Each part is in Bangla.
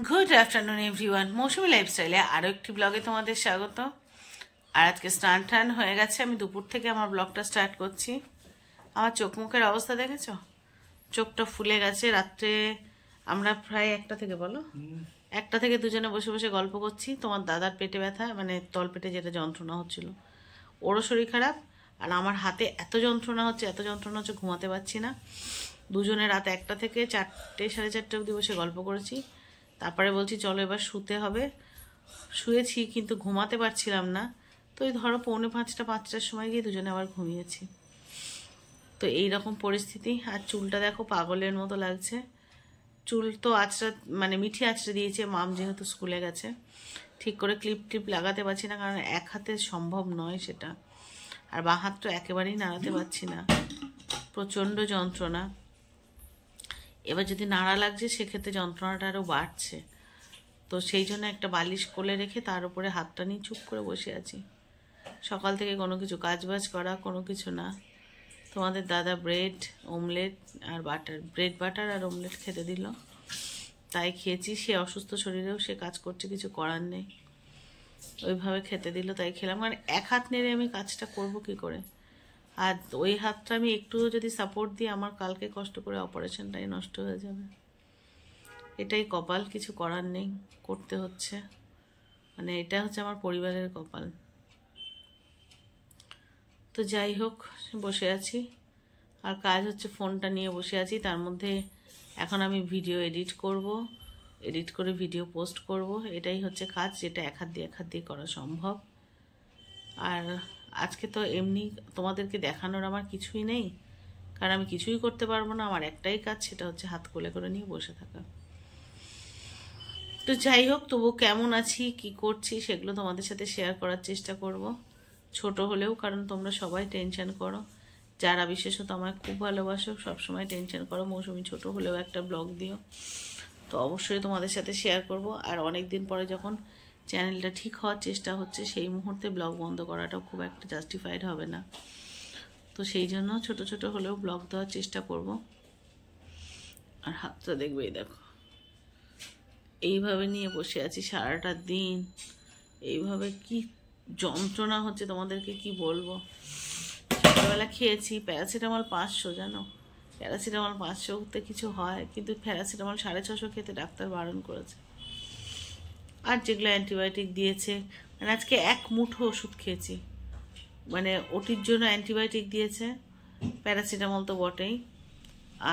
গুড আফটারনুন এভরিওয়ান, মৌসুমি লাইফস্টাইলে আরও একটি ব্লগে তোমাদের স্বাগত। আর আজকে স্নান টান হয়ে গেছে, আমি দুপুর থেকে আমার ব্লগটা স্টার্ট করছি। আমার চোখ মুখের অবস্থা দেখেছো? চোখটা ফুলে গেছে। রাত্রে আমরা প্রায় একটা থেকে দুজনে বসে বসে গল্প করছি। তোমার দাদার পেটে ব্যথা, মানে তলপেটে যেটা যন্ত্রণা হচ্ছিল, ওরও শরীর খারাপ। আর আমার হাতে এত যন্ত্রণা হচ্ছে ঘুমাতে পারছি না। দুজনে রাত 1টা থেকে 4টে 4:30 অবধি বসে গল্প করেছি। তারপরে বলছি চলো এবার শুতে হবে। শুয়েছি কিন্তু ঘুমাতে পারছিলাম না। তো ওই ধরো 4:45-5টার সময় গিয়ে দুজনে আবার ঘুমিয়েছি। তো এইরকম পরিস্থিতি। আর চুলটা দেখো পাগলের মতো লাগছে। চুল তো মিঠি আঁচড়ে দিয়েছে, মাম যেহেতু স্কুলে গেছে। ঠিক করে ক্লিপ টিপ লাগাতে পারছি না, কারণ এক হাতে সম্ভব নয় সেটা। আর বাঁ হাত তো একেবারেই নাড়াতে পারছি না, প্রচণ্ড যন্ত্রণা। এবার যদি নাড়া লাগছে সেক্ষেত্রে যন্ত্রণাটা আরও বাড়ছে। তো সেই জন্য একটা বালিশ কোলে রেখে তার উপরে হাতটা নিয়ে চুপ করে বসে আছি। সকাল থেকে কোনো কিছু কাজবাজ করা কোনো কিছু না। তোমাদের দাদা ব্রেড বাটার আর অমলেট খেতে দিল, তাই খেয়েছি। সে অসুস্থ শরীরেও সে কাজ করছে, কিছু করার নেই, ওইভাবে খেতে দিল তাই খেলাম। কারণ এক হাত নেড়ে আমি কাজটা করব কি করে? আর ওই হাতটা আমি একটু যদি সাপোর্ট দিই, আমার কালকে কষ্ট করে অপারেশনটাই নষ্ট হয়ে যাবে। এটাই কপাল, কিছু করার নেই, করতে হচ্ছে। মানে এটা হচ্ছে আমার পরিবারের কপাল। তো যাই হোক, বসে আছি। আর কাজ হচ্ছে ফোনটা নিয়ে বসে আছি। তার মধ্যে এখন আমি ভিডিও এডিট করে ভিডিও পোস্ট করব। এটাই হচ্ছে কাজ, যেটা এক হাত দিয়ে করা সম্ভব। আর আজকে তো এমনি তোমাদেরকে দেখানোর আমার কিছুই নেই, কারণ আমি কিছুই করতে পারবো না। আমার একটাই কাজ, সেটা হচ্ছে হাত কোলে করে নিয়ে বসে থাকা। তো যাই হোক, তবু কেমন আছি, কি করছি, সেগুলো তোমাদের সাথে শেয়ার করার চেষ্টা করব, ছোট হলেও। কারণ তোমরা সবাই টেনশন করো, যারা বিশেষত আমায় খুব ভালোবাসো, সবসময় টেনশন করো মৌসুমি ছোট হলেও একটা ব্লগ দিও। তো অবশ্যই তোমাদের সাথে শেয়ার করব। আর অনেক দিন পরে যখন চ্যানেলটা ঠিক হওয়ার চেষ্টা হচ্ছে, সেই মুহূর্তে ব্লগ বন্ধ করাটাও খুব একটা জাস্টিফাইড হবে না। তো সেই জন্য ছোট ছোট হলেও ব্লগ দেওয়ার চেষ্টা করব। আর হাতটা দেখবে, দেখো এইভাবে নিয়ে বসে আছি সারাটা দিন। এইভাবে কি যন্ত্রণা হচ্ছে তোমাদেরকে কি বলবো। ছোটবেলা খেয়েছি প্যারাসিটামল 500, জানো? প্যারাসিটামল 500তে কিছু হয়, কিন্তু প্যারাসিটামল 650 খেতে ডাক্তার বারণ করেছে। আর যেগুলো অ্যান্টিবায়োটিক দিয়েছে, মানে আজকে 1 মুঠো ওষুধ খেয়েছি। মানে ওটির জন্য অ্যান্টিবায়োটিক দিয়েছে, প্যারাসিটামল তো বটেই,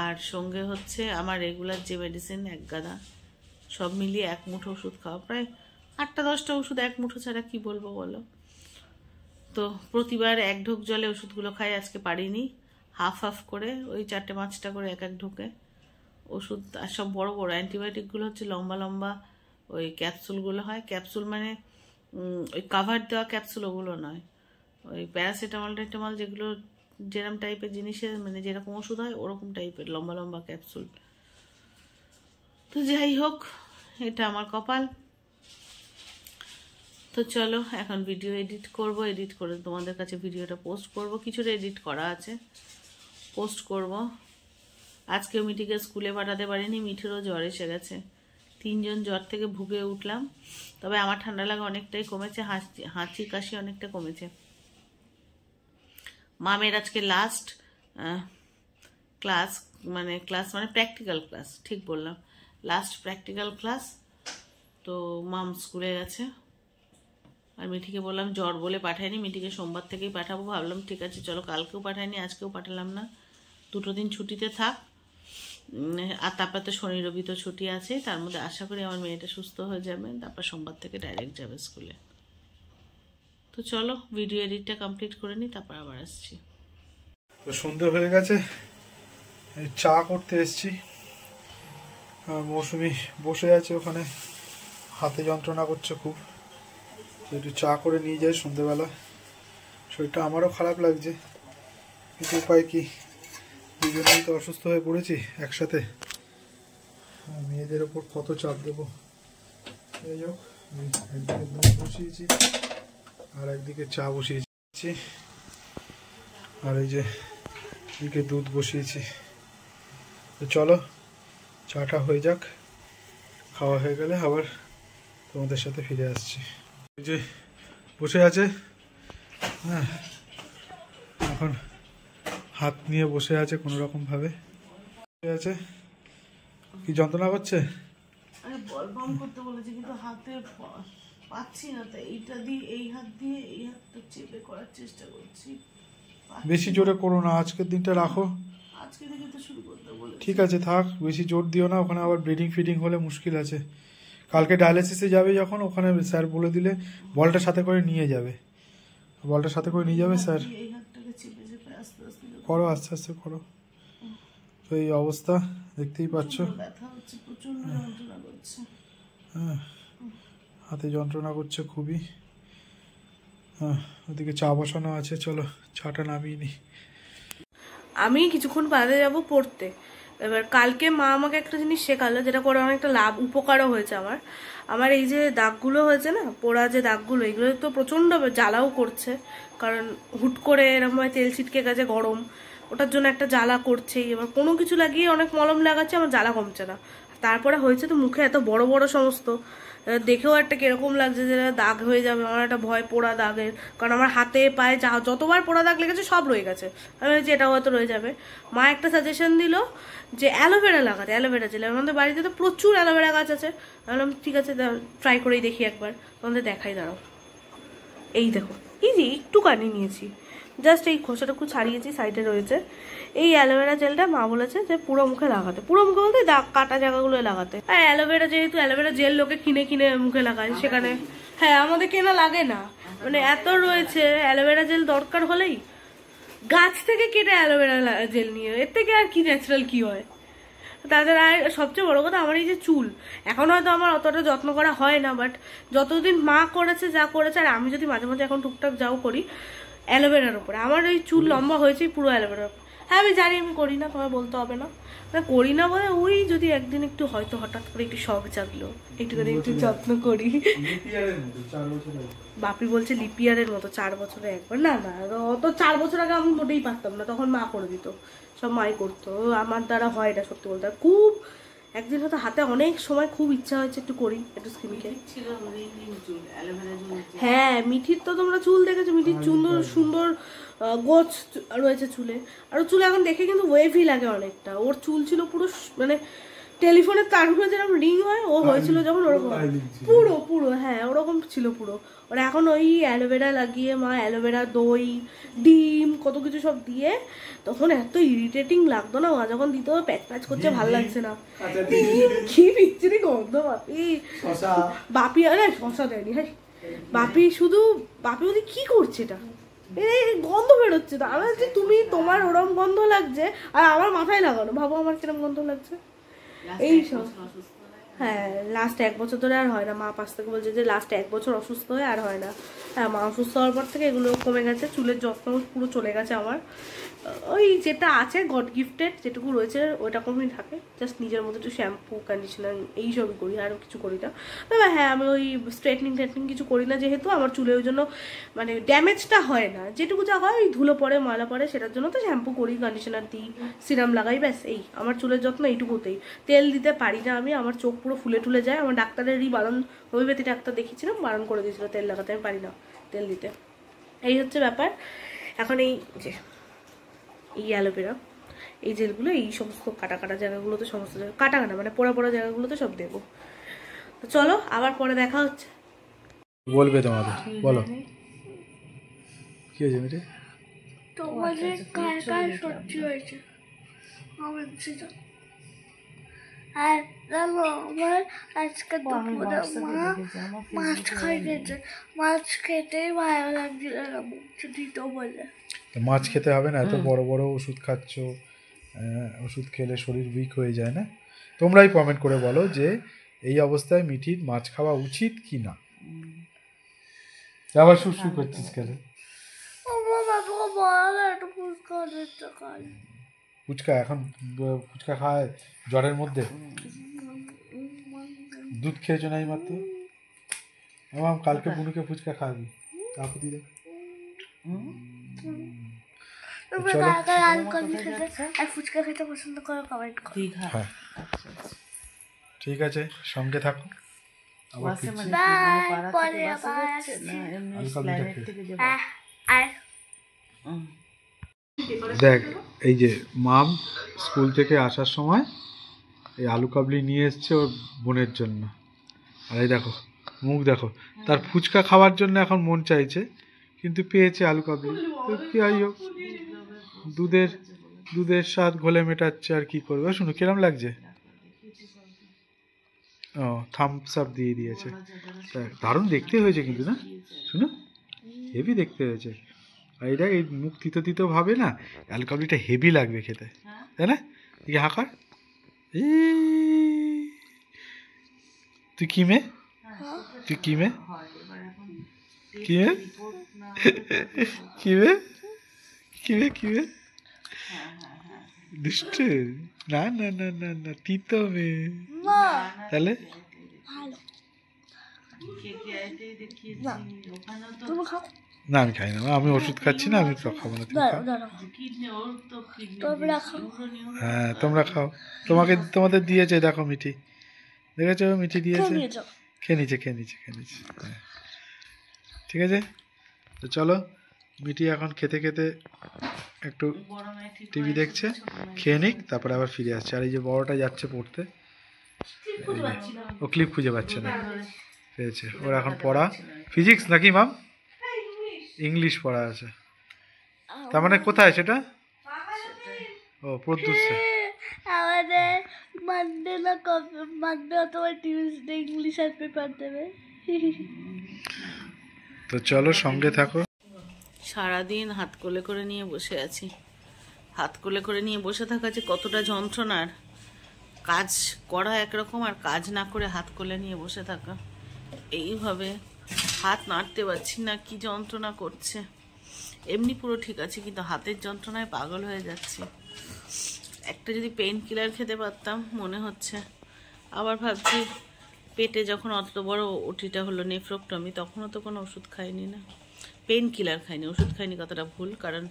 আর সঙ্গে হচ্ছে আমার রেগুলার যে মেডিসিন 1 গাদা, সব মিলিয়ে 1 মুঠো ওষুধ খাওয়া। প্রায় 8টা-10টা ওষুধ 1 মুঠো ছাড়া কি বলবো বলো। তো প্রতিবার 1 ঢোক জলে ওষুধগুলো খাই, আজকে পারিনি। হাফ করে ওই 4টে-5টা করে এক ঢোকে ওষুধ। আর সব বড় বড় অ্যান্টিবায়োটিকগুলো হচ্ছে লম্বা লম্বা ওই ক্যাপসুলগুলো হয়। ক্যাপসুল মানে ওই কাভার দেওয়া ক্যাপসুল, ওগুলো নয়। ওই প্যারাসিটামল টাইটামল যেগুলো যেরকম টাইপের জিনিসের, মানে যেরকম ওষুধ হয় ওরকম টাইপের লম্বা লম্বা ক্যাপসুল। তো যাই হোক, এটা আমার কপাল। তো চলো এখন ভিডিও এডিট করব, এডিট করে তোমাদের কাছে ভিডিওটা পোস্ট করব। কিছুটা এডিট করা আছে, পোস্ট করব। আজকেও মিঠিকে স্কুলে পাঠাতে পারিনি, মিঠিরও জ্বর এসে গেছে। 3জন জ্বর থেকে ভুগে উঠলাম। তবে আমার ঠান্ডা লাগা অনেকটাই কমেছে, হাঁচি কাশি অনেকটা কমেছে। মামের আজকে লাস্ট ক্লাস, মানে প্র্যাকটিক্যাল ক্লাস, ঠিক বললাম, লাস্ট প্র্যাকটিক্যাল ক্লাস। তো মাম স্কুলে গেছে। আর মিঠিকে বললাম জ্বর বলে পাঠাইনি, মিঠিকে সোমবার থেকেই পাঠাবো। ভাবলাম ঠিক আছে চলো, কালকেও পাঠাইনি, আজকেও পাঠালাম না, 2 দিন ছুটিতে থাক। আর তারপর তো শনি রবি তো ছুটি আছে, তার মধ্যে আশা করি আমার মেয়েটা সুস্থ হয়ে যাবে, তারপর সোমবার থেকে ডাইরেক্ট যাবে স্কুলে। তো চলো ভিডিও এডিটটা কমপ্লিট করে নিই, তারপর আবার আসছি। তো সন্ধে হয়ে গেছে, চা করতে এসছি। মৌসুমি বসে আছে ওখানে, হাতে যন্ত্রণা করছে খুব। একটু চা করে নিয়ে যাই সন্ধেবেলা। শরীরটা আমারও খারাপ লাগছে, কিন্তু উপায় কি, দুজনেই তো অসুস্থ হয়ে পড়েছি একসাথে। মেয়েদের ওপর কত চাপ দেবো। যাই হোক, একদিকে দুধ বসিয়েছি আর একদিকে চা বসিয়েছি। আর এই যে এদিকে দুধ বসিয়েছি। তো চলো চাটা হয়ে যাক, খাওয়া হয়ে গেলে আবার তোমাদের সাথে ফিরে আসছি। এই যে বসে আছে, হ্যাঁ এখন হাত নিয়ে বসে আছে কোনো রকম ভাবে বসে আছে। কি যন্ত্রণা করছে? আরে বল বাম করতে বলেছে কিন্তু হাতে পাচ্ছি না, তাই এইটা দিয়ে এই হাত দিয়ে এই হাতটা চেপে করার চেষ্টা করছি। বেশি জোরে করো না, আজকের দিনটা রাখো। আজকে থেকে তো শুরু করতে বলেছে। ঠিক আছে থাক, বেশি জোর দিও না, ওখানে আবার ব্লিডিং ফিডিং হলে মুশকিল আছে। কালকে ডায়ালিসিসে যাবে যখন, ওখানে স্যার বলে দিলে বলটা সাথে করে নিয়ে যাবে, বলটা সাথে করে নিয়ে যাবে স্যার। এই হাতটাকে চেপে চেপে আস্তে আস্তে করো, আস্তে আস্তে করো। তো এই অবস্থা দেখতেই পাচ্ছ, ব্যথা হচ্ছে, প্রচন্ড যন্ত্রণা করছে। হ্যাঁ হাতে যন্ত্রণা করছে খুবই। হ্যাঁ ওদিকে চা বসানো আছে, চলো চাটা নামিয়ে নি। আমি কিছুক্ষণ বাদে যাব পড়তে। এবার কালকে মা আমাকে একটা জিনিস শেখালো, যেটা করে অনেকটা লাভ উপকারও হয়েছে আমার। আমার এই যে দাগগুলো হয়েছে না, পোড়া যে দাগগুলো, এগুলো তো প্রচণ্ড জ্বালাও করছে, কারণ হুট করে এরকম তেল ছিটকে গেছে গরম, ওটার জন্য একটা জ্বালা করছেই। এবার কোনো কিছু লাগিয়ে অনেক মলম লাগাচ্ছে, আমার জ্বালা কমছে না। তারপরে হয়েছে তো মুখে এত বড় বড় সমস্ত, দেখেও একটা কিরকম লাগছে যে দাগ হয়ে যাবে, আমার একটা ভয় পোড়া দাগের। কারণ আমার হাতে পায়ে যতবার পোড়া দাগ লেগেছে সব রয়ে গেছে, আমি ভাবছি এটাও হয়তো রয়ে যাবে। মা একটা সাজেশন দিল যে অ্যালোভেরা লাগাতে, অ্যালোভেরা জেল। আমাদের বাড়িতে তো প্রচুর অ্যালোভেরা গাছ আছে। বললাম ঠিক আছে ট্রাই করেই দেখি একবার, তোমাদের দেখাই। দাঁড়াও, এই দেখো, এই যে একটুখানি নিয়েছি, জাস্ট এই খোসাটুকু ছাড়িয়েছি, সাইডে রয়েছে। এই অ্যালোভেরা জেলটা মা বলেছে যে পুরো মুখে লাগাতে, পুরো মুখে বলতে দাগ কাটা জায়গাগুলো লাগাতে। আর অ্যালোভেরা, যেহেতু অ্যালোভেরা জেল লোকে কিনে কিনে মুখে লাগায়, সেখানে হ্যাঁ আমাদের কেনা লাগে না, মানে এত রয়েছে। অ্যালোভেরা জেল দরকার হলেই গাছ থেকে কেটে অ্যালোভেরা জেল নিয়ে, এর থেকে আর কি ন্যাচারাল কি হয়। তাছাড়া আর সবচেয়ে বড় কথা, আমার এই যে চুল, এখন হয়তো আমার অতটা যত্ন করা হয় না, বাট যতদিন মা করেছে যা করেছে, আর আমি যদি মাঝে মাঝে এখন টুকটাক যাও করি, অ্যালোভেরার উপরে আমার ওই চুল লম্বা হয়েছে পুরো অ্যালোভেরার উপর। হ্যাঁ আমি জানি আমি করি না, তোমায় বলতে হবে না, করি না বলে ওই যদি একদিন একটু হয়তো হঠাৎ করে একটু শখ জাগলো, একটুখানি একটু যত্ন করি। বাপি বলছে লিপিয়ারের মতো 4 বছরে একবার। না না, অত 4 বছর আগে আমি মোটেই পারতাম না, তখন মা করে দিত, সব মাই করতো, আমার দ্বারা হয় না সত্যি বলতে। খুব একদিন হয়তো হাতে অনেক সময় খুব ইচ্ছা হয়েছে একটু করি, একটু স্কিনকে। হ্যাঁ মিঠির তো তোমরা চুল দেখেছো, মিঠির সুন্দর সুন্দর গোছ রয়েছে চুলে, আর চুলে এখন দেখে কিন্তু ওয়েভি লাগে অনেকটা। ওর চুল ছিল পুরো মানে টেলিফোনের তারগুলো যেরকম রিং হয়, ও হয়েছিল যখন ওরকম পুরো পুরো, হ্যাঁ ওরকম ছিল পুরো। ওরা এখন ওই অ্যালোভেরা লাগিয়ে, মা অ্যালোভেরা দই ডিম কত কিছু সব দিয়ে, তখন এত ইরিটেটিং লাগতো না, মা যখন দিত প্যাচ প্যাচ করছে, ভালো লাগছে না, কি বিচ্ছিরি গন্ধ। বাপি আরে শশা দেয়নি, হ্যাঁ বাপি শুধু বাপি বলি কি করছে এটা, এই গন্ধ বেরোচ্ছে। তো আমি বলছি তুমি তোমার ওরম গন্ধ লাগছে আর আমার মাথায় লাগানো, ভাবো আমার কিরম গন্ধ লাগছে। এই সব হ্যাঁ লাস্ট 1 বছর ধরে আর হয় না, মা পাশ থেকে বলছে যে লাস্ট 1 বছর অসুস্থ হয়ে আর হয় না। হ্যাঁ মা অসুস্থ হওয়ার পর থেকে এগুলো কমে গেছে, চুলের যত্ন পুরো চলে গেছে আমার। ওই যেটা আছে গড গিফটেড যেটুকু রয়েছে ওইরকমই থাকে, জাস্ট নিজের মধ্যে একটু শ্যাম্পু কন্ডিশনার এইসবই করি, আরও কিছু করি না। তবে হ্যাঁ আমি ওই স্ট্রেটনিং কিছু করি না, যেহেতু আমার চুলে ওই জন্য মানে ড্যামেজটা হয় না, যেটুকু যা হয় ওই ধুলো পড়ে ময়লা পড়ে, সেটার জন্য তো শ্যাম্পু করি, কন্ডিশনার দিই, সিরাম লাগাই, ব্যাস এই আমার চুলের যত্ন এইটুকুতেই। তেল দিতে পারি না আমি, আমার চোখ পুরো ফুলে টুলে যায়। আমার ডাক্তারেরই বারণ, হোমিওপ্যাথি ডাক্তার দেখিয়েছিলাম, বারণ করে দিয়েছিল তেল লাগাতে, আমি পারি না তেল দিতে। এই হচ্ছে ব্যাপার। এখন এই যে এই অ্যালোভেরা এই জেলগুলো এই সমস্ত কাটা কাটা জায়গাগুলোতে, সমস্ত জায়গা কাটা কাটা মানে পোড়া পোড়া জায়গাগুলোতে সব দেবো। তো চলো আবার পরে দেখা হচ্ছে। বলবে তোমাদের, বলো কি হয়েছে মেয়েটা? তোমাদের কার কার সত্যি হয়েছে আমার সেটা। আর জানো আমার আজকে দুপুরে মা মাছ খাইয়েছে, মাছ খেতেই ভালো লাগছিল না, মুখ দিত বলে। মাছ খেতে হবে না, এত বড় বড় ওষুধ খাচ্ছ, ওষুধ খেলে শরীর উইক হয়ে যায় না? তোমরাই কমেন্ট করে বলো যে এই অবস্থায় মিঠির মাছ খাওয়া উচিত কি না। আবার শুশু করছিস কেন? ফুচকা এখন ফুচকা খায় জ্বরের মধ্যে? দুধ খেয়েছো না এই মাত্র? আমার কালকে বুনুকে ফুচকা খাওয়াবি, কাকু দিলে ফুচকা খেতে পছন্দ করো কমেন্ট করো। হ্যাঁ ঠিক আছে, সঙ্গে থাকো। আবার বাসে ফিরছি। মানে কি, মানে পাড়া পরে থেকে বাসে আবার যাচ্ছে না এমনি হালকা প্ল্যানেট মিঠাই থেকে যাবো? আর হুম। দেখ, এই যে মাম স্কুল থেকে আসার সময় এই আলু কাবলি নিয়ে এসছে ওর বোনের জন্য। আর এই দেখো মুখ দেখো, তার ফুচকা খাওয়ার জন্য এখন মন চাইছে, কিন্তু পেয়েছে আলু কাবলি। তো কি আর হোক, দুধের স্বাদ ঘোলে মেটাচ্ছে, আর কি করবে। শুনো কিরম লাগছে। ও থামস আপ দিয়ে দিয়েছে। দারুণ দেখতে হয়েছে কিন্তু, না শুনো, হেভি দেখতে হয়েছে। আর এটা এই মুখ তিতো তিতো ভাবে না, আলু কাবলিটা হেভি লাগবে খেতে, তাই না? এই হাঁকার তুই কি মেয়ে, তুই কি মেয়ে, কি মেয়ে, কি মেয়ে, কি মেয়ে, কি মেয়ে, দুষ্টু? না না না না না, তিতো মেয়ে। তাহলে না, আমি খাই না, আমি ওষুধ খাচ্ছি না, আমি তো খাবো না। তুমি খাও। হ্যাঁ তোমরা খাও, তোমাদের দিয়েছে, দেখো মিঠি, দেখেছো মিঠি দিয়েছে, খেয়ে নিচ্ছে। হ্যাঁ ঠিক আছে, তো চলো। মিঠি এখন খেতে খেতে একটু টিভি দেখছে, খেয়ে নিক, তারপরে আবার ফিরে আসছে। আর এই যে বড়টা যাচ্ছে পড়তে, ও ক্লিপ খুঁজে পাচ্ছে না, পেয়েছে। ওর এখন পড়া ফিজিক্স নাকি মাম? ইংলিশ পড়া আছে। তার মানে কোথায় সেটা? ও প্রদ্যুৎ। আমাদের মানডে অথবা টিউসডে ইংলিশের পেপার দেবে। তো চলো সঙ্গে থাকো। সারাদিন হাত কোলে করে নিয়ে বসে আছি। হাত কোলে করে নিয়ে বসে থাকা যে কতটা যন্ত্রণার। কাজ করা একরকম, আর কাজ না করে হাত কোলে নিয়ে বসে থাকা, এইভাবে হাত নাড়তে পারছি না, কি যন্ত্রণা করছে। এমনি পুরো ঠিক আছে, কিন্তু হাতের যন্ত্রণায় পাগল হয়ে যাচ্ছে। একটা যদি পেইন কিলার খেতে পারতাম মনে হচ্ছে। আবার ভাবছি পেটে যখন অত বড় ওটিটা হলো নেফ্রোক্টমি, তখনও তো কোনো ওষুধ খাইনি না, পেইন কিলার খাইনি, ওষুধ খাইনি কতটা ভুল, কারণ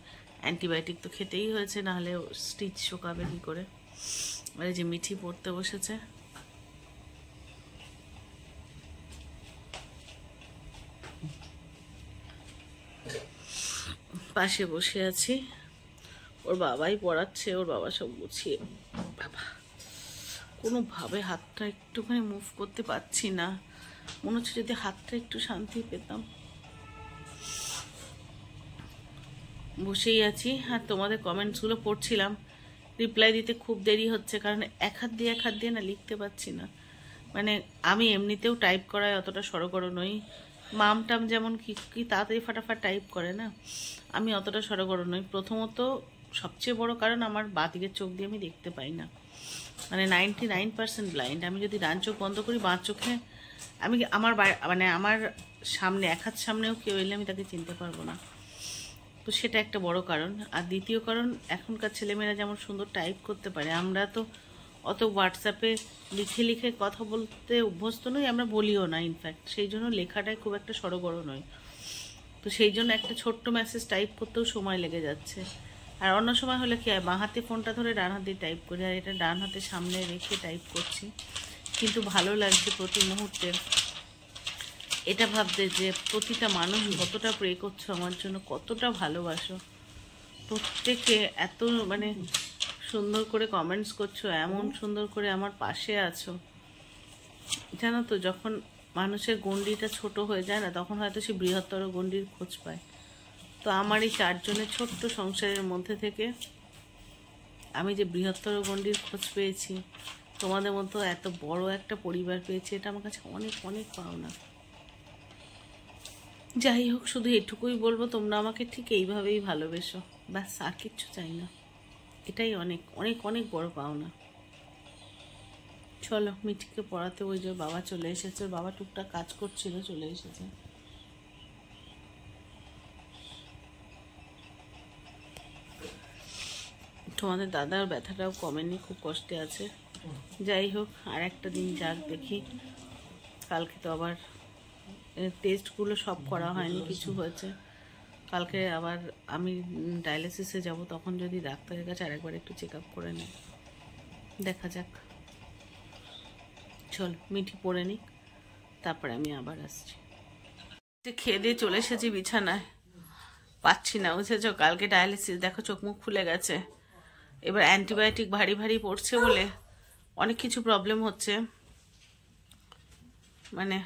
অ্যান্টিবায়োটিক তো খেতেই হয়েছে, নাহলে স্টিচ শোকাবে কী করে। আর যে মিঠি পড়তে বসেছে, পাশে বসে আছি, ওর বাবাই পড়াচ্ছে, ওর বাবা সব গুছিয়ে। বাবা কোনোভাবে হাতটা একটুখানি মুভ করতে পারছি না, মনে হচ্ছে যদি হাতটা একটু শান্তি পেতাম। বসেই আছি আর তোমাদের কমেন্টসগুলো পড়ছিলাম, রিপ্লাই দিতে খুব দেরি হচ্ছে, কারণ এক হাত দিয়ে না লিখতে পারছি না। মানে আমি এমনিতেও টাইপ করায় অতটা সড়গড় নই, মামটাম যেমন কি তাড়াতাড়ি ফাটাফাট টাইপ করে না, আমি অতটা সড়গড় নই। প্রথমত সবচেয়ে বড় কারণ, আমার বাঁদিকের চোখ দিয়ে আমি দেখতে পাই না, মানে 99% ব্লাইন্ড। আমি যদি ডান চোখ বন্ধ করি, বাঁ চোখে আমি আমার সামনে এক হাত সামনেও কেউ এলে আমি তাকে চিনতে পারবো না। তো সেটা একটা বড় কারণ। আর দ্বিতীয় কারণ, এখনকার ছেলেমেয়েরা যেমন সুন্দর টাইপ করতে পারে, আমরা তো অত হোয়াটসঅ্যাপে লিখে কথা বলতে অভ্যস্ত নই, আমরা বলিও না ইনফ্যাক্ট, সেই জন্য লেখাটায় খুব একটা সড়গড় নয়। তো সেই জন্য একটা ছোট্ট মেসেজ টাইপ করতেও সময় লেগে যাচ্ছে। আর অন্য সময় হলে কি হয়, বাঁ হাতে ফোনটা ধরে ডান হাতে টাইপ করি, আর এটা ডান হাতে সামনে রেখে টাইপ করছি। কিন্তু ভালো লাগছে প্রতি মুহূর্তে এটা ভাবতে যে প্রতিটা মানুষ কতটা প্রে করছো আমার জন্য, কতটা ভালোবাসো, প্রত্যেকে এত মানে সুন্দর করে কমেন্টস করছো, এমন সুন্দর করে আমার পাশে আছো। জানো তো, যখন মানুষের গণ্ডিটা ছোট হয়ে যায় না, তখন হয়তো সে বৃহত্তর গণ্ডির খোঁজ পায়। তো আমার এই 4 জনের ছোট্ট সংসারের মধ্যে থেকে আমি যে বৃহত্তর গণ্ডির খোঁজ পেয়েছি, তোমাদের মতো এত বড় একটা পরিবার পেয়েছি, এটা আমার কাছে অনেক অনেক পাওনা। যাই হোক, শুধু এটুকুই বলবো, তোমরা আমাকে ঠিক এইভাবেই ভালোবেসো, ব্যাস, আর কিচ্ছু চাই না। এটাই অনেক অনেক অনেক বড় পাওনা। চলো মিঠিকে পড়াতে, ওই যে বাবা চলে এসেছে, বাবা টুকটাক কাজ করছিল, চলে এসেছে। তোমাদের দাদার ব্যথাটাও কমেনি, খুব কষ্টে আছে। যাই হোক, আর একটা দিন যাক, দেখি। কালকে তো আবার টেস্টগুলো সব করা হয়নি, কিছু হয়েছে। কালকে আবার আমি ডায়ালিসিসে যাব, তখন যদি ডাক্তারের কাছে আরেকবার একটু চেক আপ করে নেই, দেখা যাক। চল মিঠি পড়ে নিক, তারপরে আমি আবার আসছি। খেয়ে দিয়ে চলে এসেছি বিছানায়, পাচ্ছি না বুঝেছো। কালকে ডায়ালিসিস, দেখো চোখ মুখ ফুলে গেছে। এবার অ্যান্টিবায়োটিক ভারী ভারী পড়ছে বলে অনেক কিছু প্রবলেম হচ্ছে, মানে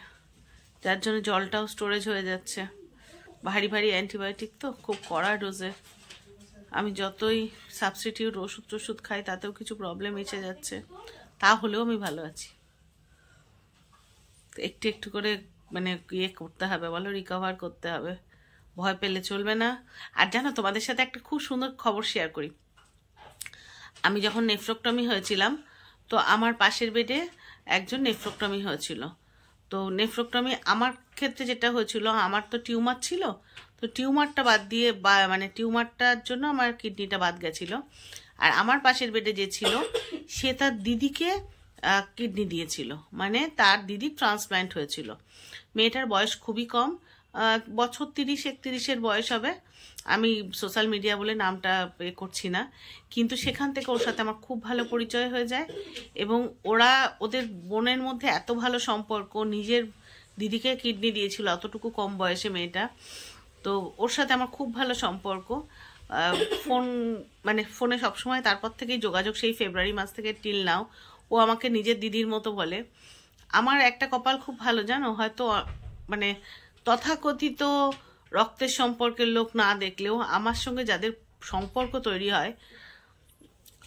যার জন্য জলটাও স্টোরেজ হয়ে যাচ্ছে। ভারী ভারী অ্যান্টিবায়োটিক তো খুব কড়া ডোজে, আমি যতই সাবস্টিটিউট ওষুধ টষুধ খাই তাতেও কিছু প্রবলেম এসে যাচ্ছে। তাহলেও আমি ভালো আছি। একটু একটু করে মানে ইয়ে করতে হবে, বলো, রিকভার করতে হবে, ভয় পেলে চলবে না। আর জানো, তোমাদের সাথে একটা খুব সুন্দর খবর শেয়ার করি। আমি যখন নেফ্রোক্টমি হয়েছিলাম, তো আমার পাশের বেডে একজন নেফ্রোক্টমি হয়েছিল। তো নেফ্রোক্টমি আমার ক্ষেত্রে যেটা হয়েছিল, আমার তো টিউমার ছিল, তো টিউমারটা বাদ দিয়ে মানে টিউমারটার জন্য আমার কিডনিটা বাদ গেছিলো। আর আমার পাশের বেডে যে ছিল সে তার দিদিকে কিডনি দিয়েছিল, মানে তার দিদি ট্রান্সপ্ল্যান্ট হয়েছিল। মেয়েটার বয়স খুবই কম, বছর 30-31 বয়স হবে। আমি সোশ্যাল মিডিয়া বলে নামটা এ করছি না, কিন্তু সেখান থেকে ওর সাথে আমার খুব ভালো পরিচয় হয়ে যায়। এবং ওদের বোনের মধ্যে এত ভালো সম্পর্ক, নিজের দিদিকে কিডনি দিয়েছিল অতটুকু কম বয়সে মেয়েটা। তো ওর সাথে আমার খুব ভালো সম্পর্ক, ফোনে সবসময়, তারপর থেকেই যোগাযোগ, সেই ফেব্রুয়ারি মাস থেকে টিল নাও। ও আমাকে নিজের দিদির মতো বলে। আমার একটা কপাল খুব ভালো জানো, হয়তো মানে তথাকথিত রক্তের সম্পর্কের লোক না দেখলেও আমার সঙ্গে যাদের সম্পর্ক তৈরি হয়,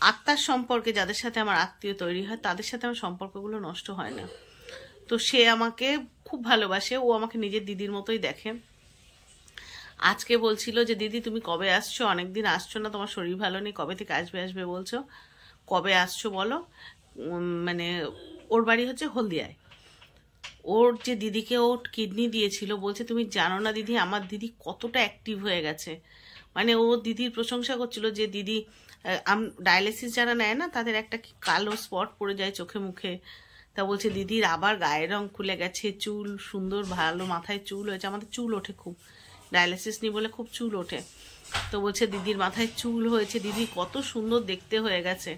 আত্মার সম্পর্কে যাদের সাথে আমার আত্মীয় তৈরি হয়, তাদের সাথে আমার সম্পর্কগুলো নষ্ট হয় না। তো সে আমাকে খুব ভালোবাসে, ও আমাকে নিজের দিদির মতোই দেখে। আজকে বলছিল যে দিদি তুমি কবে আসছো, অনেকদিন আসছো না, তোমার শরীর ভালো নেই, কবে থেকে আসবে বলছো, কবে আসছো বলো। মানে ওর বাড়ি হচ্ছে হলদিয়ায়। ওর যে দিদিকে ও কিডনি দিয়েছিল, বলছে তুমি জানো না দিদি, আমার দিদি কতটা অ্যাক্টিভ হয়ে গেছে। মানে ও দিদির প্রশংসা করছিল যে দিদি, ডায়ালিসিস যারা নেয় না তাদের একটা কালো স্পট পড়ে যায় চোখে মুখে, তা বলছে দিদির আবার গায়ের রং খুলে গেছে, চুল সুন্দর ভালো, মাথায় চুল হয়েছে। আমাদের চুল ওঠে খুব, ডায়ালিসিস নি বলে খুব চুল ওঠে। তো বলছে দিদির মাথায় চুল হয়েছে, দিদি কত সুন্দর দেখতে হয়ে গেছে।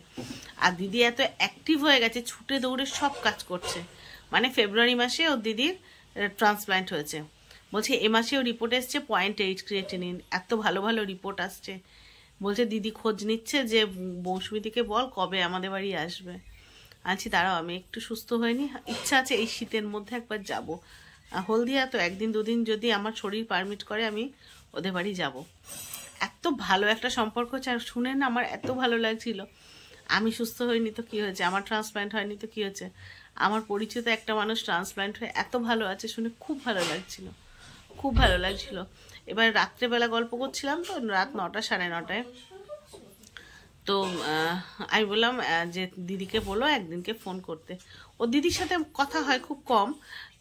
আর দিদি এত অ্যাক্টিভ হয়ে গেছে, ছুটে দৌড়ে সব কাজ করছে। মানে ফেব্রুয়ারি মাসে ওর দিদির ট্রান্সপ্ল্যান্ট হয়েছে। বলছে এ মাসেও রিপোর্ট এসছে 0.8 ক্রিয়েটিনিন, এত ভালো ভালো রিপোর্ট আসছে। বলছে দিদি খোঁজ নিচ্ছে যে মৌসুমীদিকে বল কবে আমাদের বাড়ি আসবে। আছি দাঁড়াও, আমি একটু সুস্থ হয়নি, ইচ্ছা আছে এই শীতের মধ্যে একবার যাব হলদিয়া। তো 1-2 দিন যদি আমার শরীর পারমিট করে আমি ওদের বাড়ি যাব। এত ভালো একটা সম্পর্ক হচ্ছে, আর শুনে না আমার এত ভালো লাগছিল। আমি সুস্থ হইনি তো কি হয়েছে, আমার ট্রান্সপ্ল্যান্ট হয়নি তো কি হয়েছে, আমার পরিচিত একটা মানুষ ট্রান্সপ্ল্যান্ট হয়ে এত ভালো আছে, শুনে খুব ভালো লাগছিল, খুব ভালো লাগছিল। এবার রাত্রেবেলা গল্প করছিলাম, তো রাত 9টা 9:30। তো আমি বললাম যে দিদিকে বলো একদিনকে ফোন করতে। ওর দিদির সাথে কথা হয় খুব কম,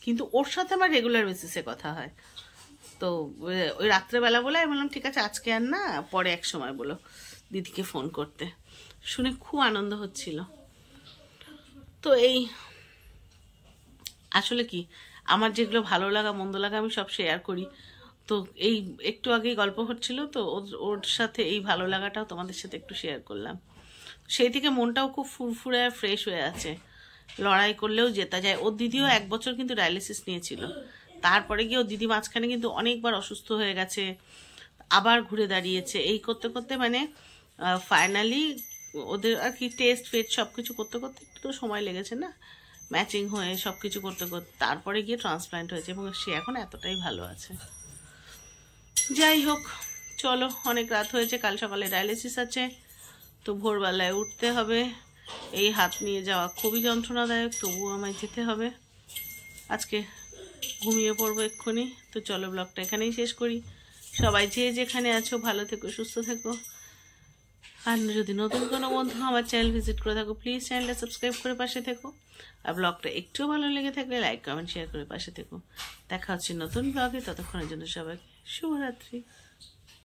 কিন্তু ওর সাথে আমার রেগুলার বেসিসে কথা হয়। তো ওই রাত্রেবেলা বলে আমি বললাম ঠিক আছে আজকে আর না, পরে এক সময় বলো দিদিকে ফোন করতে। শুনে খুব আনন্দ হচ্ছিল। তো এই আসলে কি, আমার যেগুলো ভালো লাগা মন্দ লাগা আমি সব শেয়ার করি। তো এই একটু আগেই গল্প হচ্ছিল, তো ওর সাথে এই ভালো লাগাটাও তোমাদের সাথে একটু শেয়ার করলাম। সেই থেকে মনটাও খুব ফুরফুরে আর ফ্রেশ হয়ে আছে। লড়াই করলেও জেতা যায়। ওর দিদিও 1 বছর কিন্তু ডায়ালিসিস নিয়েছিল, তারপরে গিয়ে ওর দিদি মাঝখানে কিন্তু অনেকবার অসুস্থ হয়ে গেছে, আবার ঘুরে দাঁড়িয়েছে। এই করতে করতে মানে ফাইনালি ওদের আর কি টেস্ট ফেট সব কিছু করতে করতে একটু তো সময় লেগেছে না, ম্যাচিং হয়ে সব কিছু করতে করতে তারপরে গিয়ে ট্রান্সপ্ল্যান্ট হয়েছে, এবং সে এখন এতটাই ভালো আছে। যাই হোক, চলো, অনেক রাত হয়েছে, কাল সকালে ডায়ালিসিস আছে, তো ভোরবেলায় উঠতে হবে। এই হাত নিয়ে যাওয়া খুবই যন্ত্রণাদায়ক, তবুও আমায় যেতে হবে। আজকে ঘুমিয়ে পড়বো এক্ষুনি। তো চলো, ব্লগটা এখানেই শেষ করি। সবাই যে যেখানে আছো ভালো থেকো, সুস্থ থেকো। আর যদি নতুন কোনো বন্ধু আমার চ্যানেল ভিজিট করে থাকো, প্লিজ চ্যানেলটা সাবস্ক্রাইব করে পাশে থেকো। আর ব্লগটা একটু ভালো লেগে থাকলে লাইক কমেন্ট শেয়ার করে পাশে থেকো। দেখা হচ্ছে নতুন ব্লগে, ততক্ষণের জন্য সবাইকে শুভরাত্রি।